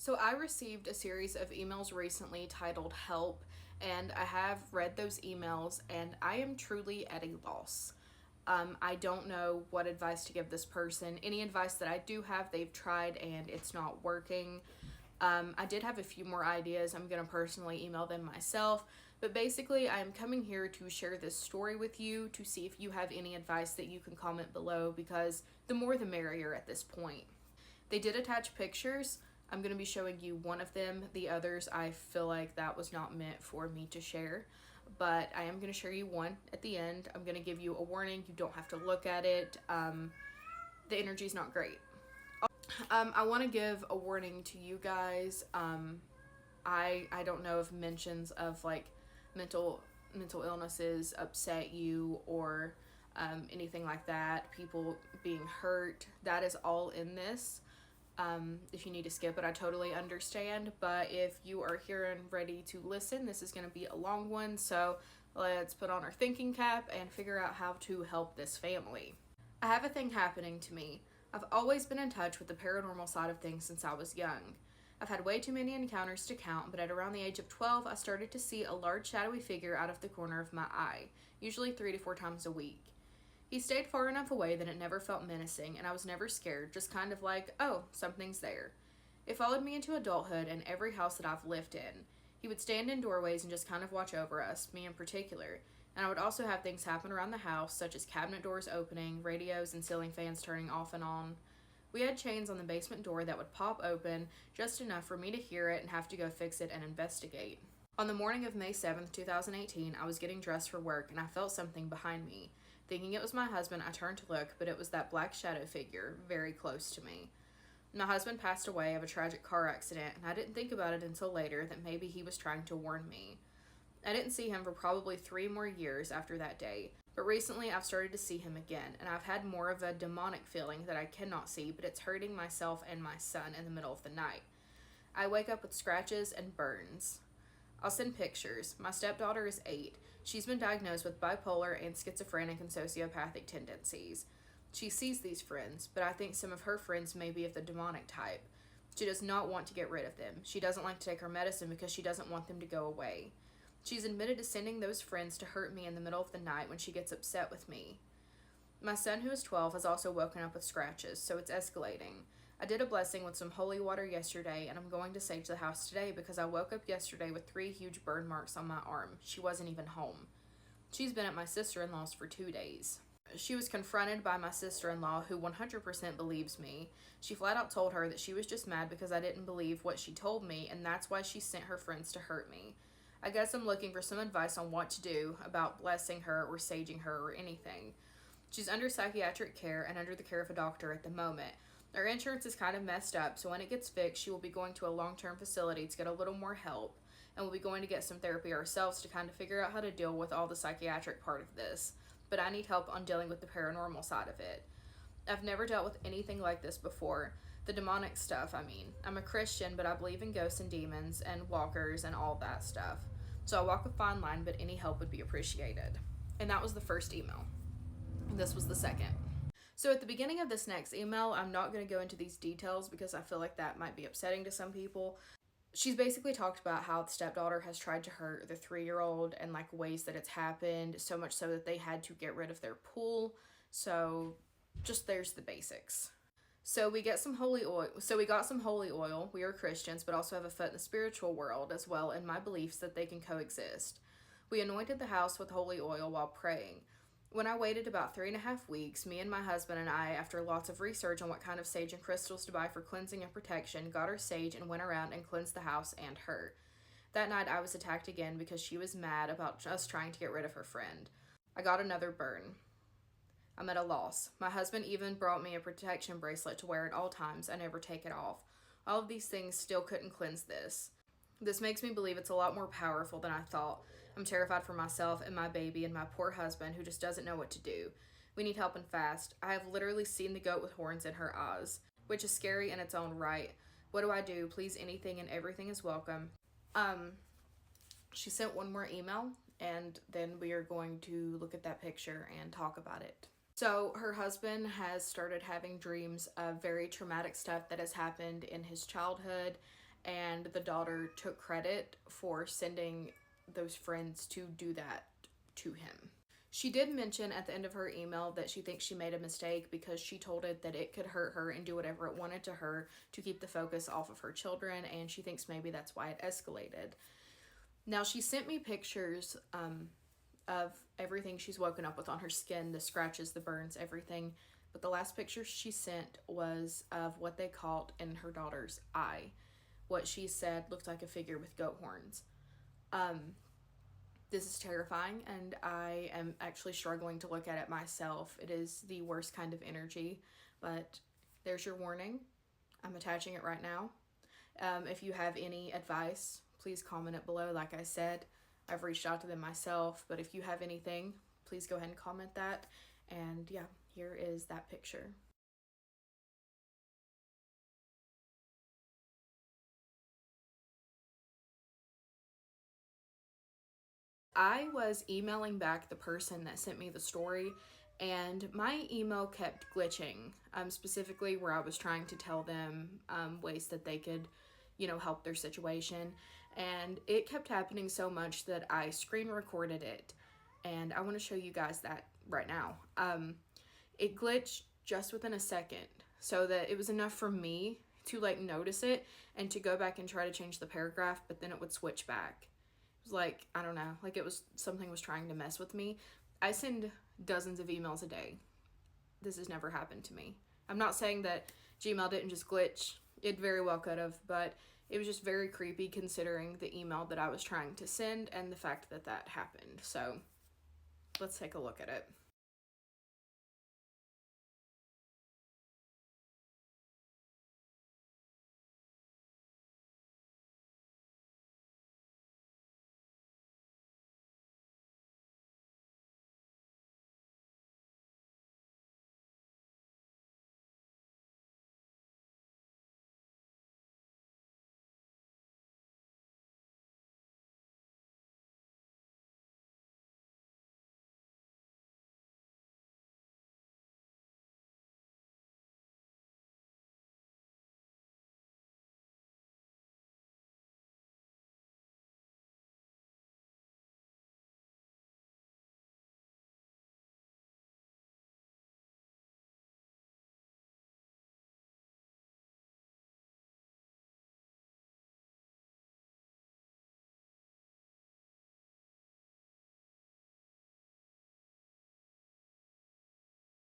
So I received a series of emails recently titled Help, and I have read those emails and I am truly at a loss. I don't know what advice to give this person. Any advice that I do have, they've tried and it's not working. I did have a few more ideas. I'm going to personally email them myself. But basically, I'm coming here to share this story with you to see if you have any advice that you can comment below, because the more the merrier at this point. They did attach pictures. I'm going to be showing you one of them. The others, I feel like that was not meant for me to share. But I am going to share you one at the end. I'm going to give you a warning. You don't have to look at it. The energy is not great. I want to give a warning to you guys. I don't know if mentions of like mental illnesses upset you or anything like that. People being hurt. That is all in this. If you need to skip it, I totally understand. But if you are here and ready to listen, this is going to be a long one. So let's put on our thinking cap and figure out how to help this family. I have a thing happening to me. I've always been in touch with the paranormal side of things since I was young. I've had way too many encounters to count, but at around the age of 12, I started to see a large shadowy figure out of the corner of my eye, usually 3 to 4 times a week. He stayed far enough away that it never felt menacing, and I was never scared, just kind of like, oh, something's there. It followed me into adulthood and every house that I've lived in. He would stand in doorways and just kind of watch over us, me in particular, and I would also have things happen around the house, such as cabinet doors opening, radios and ceiling fans turning off and on. We had chains on the basement door that would pop open just enough for me to hear it and have to go fix it and investigate. On the morning of May 7th, 2018, I was getting dressed for work and I felt something behind me. Thinking it was my husband, I turned to look, but it was that black shadow figure very close to me. My husband passed away of a tragic car accident, and I didn't think about it until later that maybe he was trying to warn me. I didn't see him for probably 3 more years after that day, but recently I've started to see him again, and I've had more of a demonic feeling that I cannot see, but it's hurting myself and my son in the middle of the night. I wake up with scratches and burns. I'll send pictures. My stepdaughter is 8. She's been diagnosed with bipolar and schizophrenic and sociopathic tendencies. She sees these friends, but I think some of her friends may be of the demonic type. She does not want to get rid of them. She doesn't like to take her medicine because she doesn't want them to go away. She's admitted to sending those friends to hurt me in the middle of the night when she gets upset with me. My son, who is 12, has also woken up with scratches, so it's escalating. I did a blessing with some holy water yesterday, and I'm going to sage the house today because I woke up yesterday with 3 huge burn marks on my arm. She wasn't even home. She's been at my sister-in-law's for 2 days. She was confronted by my sister-in-law, who 100% believes me. She flat out told her that she was just mad because I didn't believe what she told me, and that's why she sent her friends to hurt me. I guess I'm looking for some advice on what to do about blessing her or saging her or anything. She's under psychiatric care and under the care of a doctor at the moment. Her insurance is kind of messed up, so when it gets fixed, she will be going to a long-term facility to get a little more help, and we'll be going to get some therapy ourselves to kind of figure out how to deal with all the psychiatric part of this. But I need help on dealing with the paranormal side of it. I've never dealt with anything like this before. The demonic stuff, I mean. I'm a Christian, but I believe in ghosts and demons and walkers and all that stuff. So I walk a fine line, but any help would be appreciated. And that was the first email. This was the second. So at the beginning of this next email, I'm not going to go into these details because I feel like that might be upsetting to some people. She's basically talked about how the stepdaughter has tried to hurt the 3-year-old and like ways that it's happened, so much so that they had to get rid of their pool. So just there's the basics. So we got some holy oil. We are Christians, but also have a foot in the spiritual world as well, in my beliefs that they can coexist. We anointed the house with holy oil while praying. When I waited about 3.5 weeks, me and my husband and I, after lots of research on what kind of sage and crystals to buy for cleansing and protection, got our sage and went around and cleansed the house and her. That night I was attacked again because she was mad about us trying to get rid of her friend. I got another burn. I'm at a loss. My husband even brought me a protection bracelet to wear at all times. I never take it off. All of these things still couldn't cleanse this. This makes me believe it's a lot more powerful than I thought. I'm terrified for myself and my baby and my poor husband who just doesn't know what to do. We need help and fast. I have literally seen the goat with horns in her eyes, which is scary in its own right. What do I do? Please, anything and everything is welcome. She sent one more email, and then we are going to look at that picture and talk about it. So her husband has started having dreams of very traumatic stuff that has happened in his childhood, and the daughter took credit for sending those friends to do that to him. She did mention at the end of her email that she thinks she made a mistake because she told it that it could hurt her and do whatever it wanted to her to keep the focus off of her children, and she thinks maybe that's why it escalated. Now, she sent me pictures of everything she's woken up with on her skin, the scratches, the burns, everything. But the last picture she sent was of what they caught in her daughter's eye. What she said looked like a figure with goat horns. This is terrifying, and I am actually struggling to look at it myself. It is the worst kind of energy, but there's your warning. I'm attaching it right now. If you have any advice, please comment it below. Like I said, I've reached out to them myself, but if you have anything, please go ahead and comment that. And yeah, here is that picture. I was emailing back the person that sent me the story, and my email kept glitching, specifically where I was trying to tell them ways that they could, help their situation. And it kept happening so much that I screen recorded it, and I want to show you guys that right now. It glitched just within a second, so that it was enough for me to notice it and to go back and try to change the paragraph, but then it would switch back. It was I don't know, it was something was trying to mess with me. I send dozens of emails a day. This has never happened to me. I'm not saying that Gmail didn't just glitch. It very well could have, but it was just very creepy considering the email that I was trying to send and the fact that that happened. So let's take a look at it.